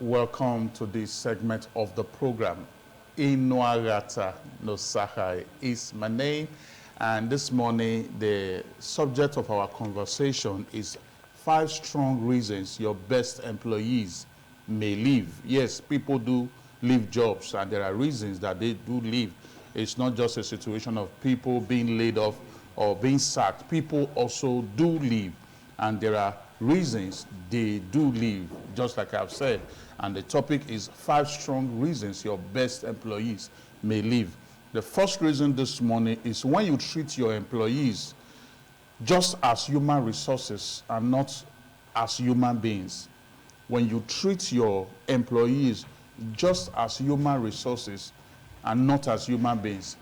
Welcome to this segment of the program. Inuagata Nosahai is my name, and this morning the subject of our conversation is 5 strong reasons your best employees may leave. Yes, people do leave jobs, and there are reasons that they do leave. It's not just a situation of people being laid off or being sacked. People also do leave, and there are reasons they do leave, just like I've said. And the topic is 5 strong reasons your best employees may leave. The first reason this morning is when you treat your employees just as human resources and not as human beings. When you treat your employees just as human resources and not as human beings.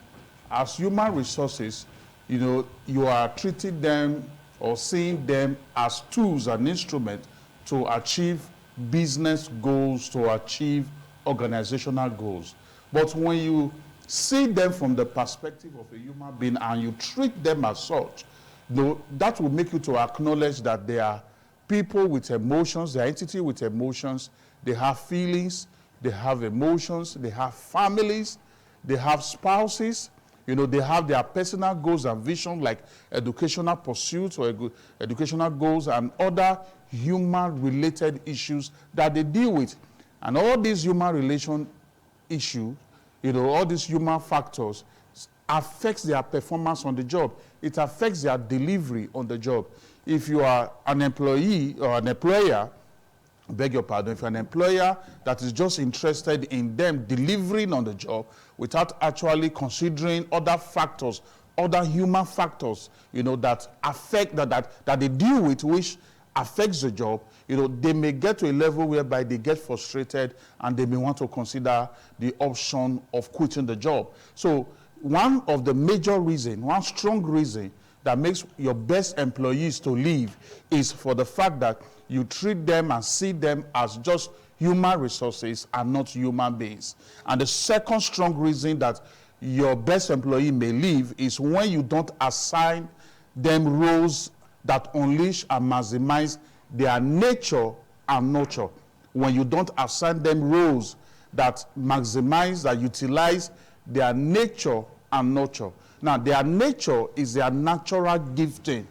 As human resources, you are treating them or seeing them as tools and instruments to achieve business goals, to achieve organizational goals. But when you see them from the perspective of a human being and you treat them as such, that will make you to acknowledge that they are people with emotions, they are entities with emotions, they have feelings, they have emotions, they have families, they have spouses, they have their personal goals and visions like educational pursuits or educational goals and other human-related issues that they deal with. And all these human relation issues, all these human factors affects their performance on the job. It affects their delivery on the job. If you are an employee or an employer, beg your pardon, if you're an employer that is just interested in them delivering on the job without actually considering other factors, other human factors, that affect, that they deal with, which affects the job, they may get to a level whereby they get frustrated and they may want to consider the option of quitting the job. So one of the major reasons, one strong reason that makes your best employees to leave is for the fact that you treat them and see them as just human resources and not human beings. And the second strong reason that your best employee may leave is when you don't assign them roles that unleash and maximize their nature and nurture. When you don't assign them roles that maximize, that utilize their nature and nurture. Now, their nature is their natural gifting,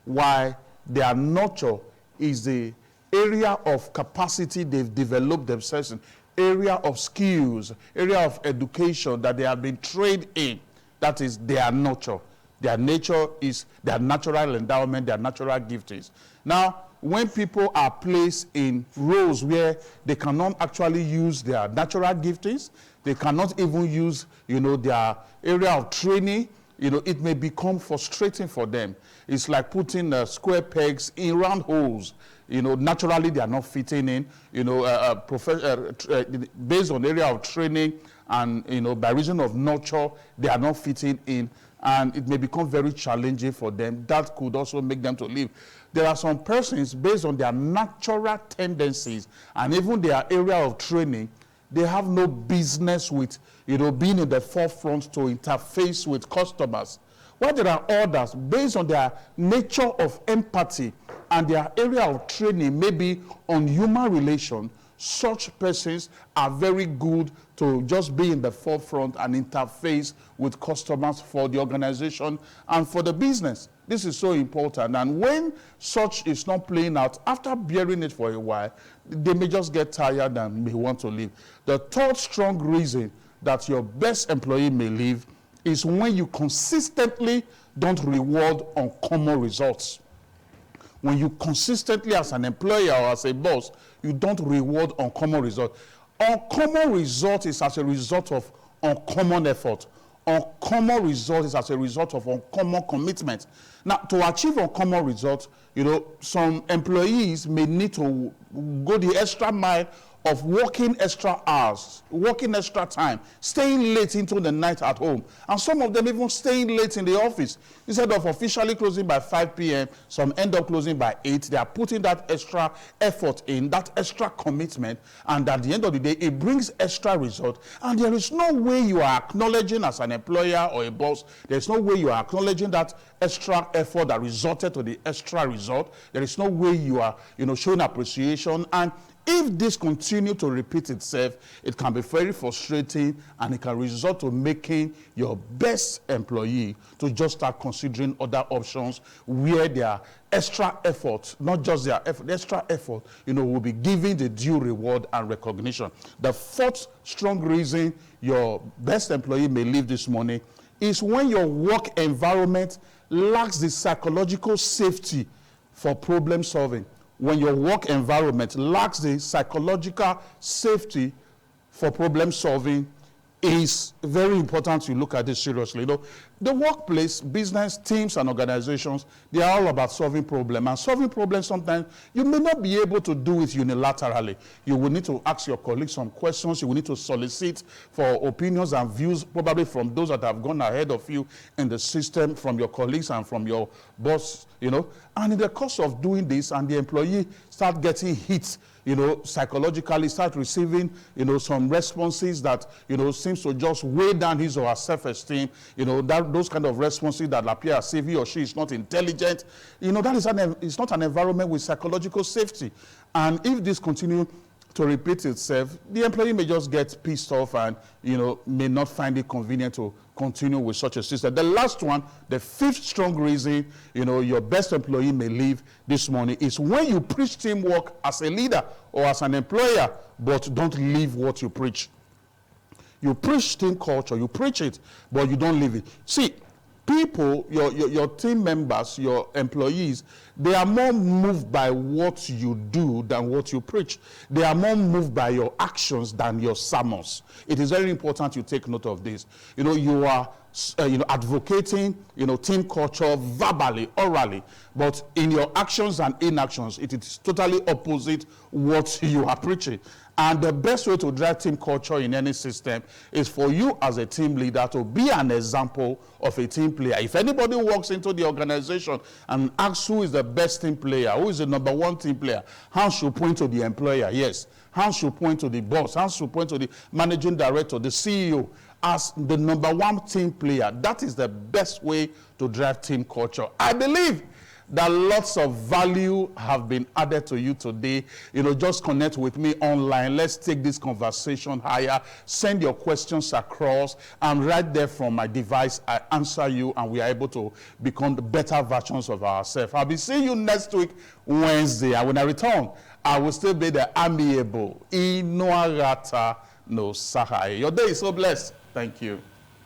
while their nurture is the area of capacity they've developed themselves in, area of skills, area of education that they have been trained in. That is their nurture. Their nature is their natural endowment, their natural giftings. Now, when people are placed in roles where they cannot actually use their natural giftings, they cannot even use, their area of training, it may become frustrating for them. It's like putting square pegs in round holes. Naturally they are not fitting in, based on area of training and, by reason of nurture, they are not fitting in. And it may become very challenging for them. That could also make them to leave. There are some persons, based on their natural tendencies and even their area of training, they have no business with, being in the forefront to interface with customers. While there are others, based on their nature of empathy and their area of training, maybe on human relation, such persons are very good to just be in the forefront and interface with customers for the organization and for the business. This is so important. And when such is not playing out, after bearing it for a while, they may just get tired and may want to leave. The third strong reason that your best employee may leave is when you consistently don't reward uncommon results. When you consistently, as an employer or as a boss, you don't reward uncommon results. Uncommon result is as a result of uncommon effort. Uncommon result is as a result of uncommon commitment. Now, to achieve uncommon results, some employees may need to go the extra mile of working extra hours, working extra time, staying late into the night at home. And some of them even staying late in the office. Instead of officially closing by 5 p.m., some end up closing by 8. They are putting that extra effort in, that extra commitment, and at the end of the day, it brings extra result. And there is no way you are acknowledging as an employer or a boss, there's no way you are acknowledging that extra effort that resulted to the extra result. There is no way you are, showing appreciation. And If this continues to repeat itself, it can be very frustrating, and it can result to making your best employee to just start considering other options where their extra effort, not just their effort, extra effort, will be given the due reward and recognition. The fourth strong reason your best employee may leave this morning is when your work environment lacks the psychological safety for problem solving. When your work environment lacks the psychological safety for problem solving, is very important to look at this seriously. The workplace, business, teams, and organizations, they are all about solving problems. And solving problems, sometimes you may not be able to do it unilaterally. You will need to ask your colleagues some questions. You will need to solicit for opinions and views, probably from those that have gone ahead of you in the system, from your colleagues and from your boss, And in the course of doing this, and the employee start getting hit, psychologically, start receiving, some responses that, seems to just weigh down his or her self-esteem, those kind of responses that appear as if he or she is not intelligent, that is not an environment with psychological safety. And if this continues to repeat itself, the employee may just get pissed off and, may not find it convenient to continue with such a system. The last one, the fifth strong reason, your best employee may leave this morning is when you preach teamwork as a leader or as an employer, but don't live what you preach. You preach team culture, you preach it, but you don't live it. See, people, your team members, your employees, they are more moved by what you do than what you preach. They are more moved by your actions than your sermons. It is very important you take note of this. You are advocating, team culture verbally, orally, but in your actions and inactions, it is totally opposite what you are preaching. And the best way to drive team culture in any system is for you as a team leader to be an example of a team player. If anybody walks into the organization and asks who is the best team player, who is the number one team player, hands should point to the employer, yes. Hands should point to the boss, hands should point to the managing director, the CEO, as the number one team player. That is the best way to drive team culture. I believe that lots of value have been added to you today. Just connect with me online. Let's take this conversation higher. Send your questions across, and right there from my device, I answer you, and we are able to become the better versions of ourselves. I'll be seeing you next week, Wednesday. And when I return, I will still be the amiable Inoarata no Sahai. Your day is so blessed. Thank you.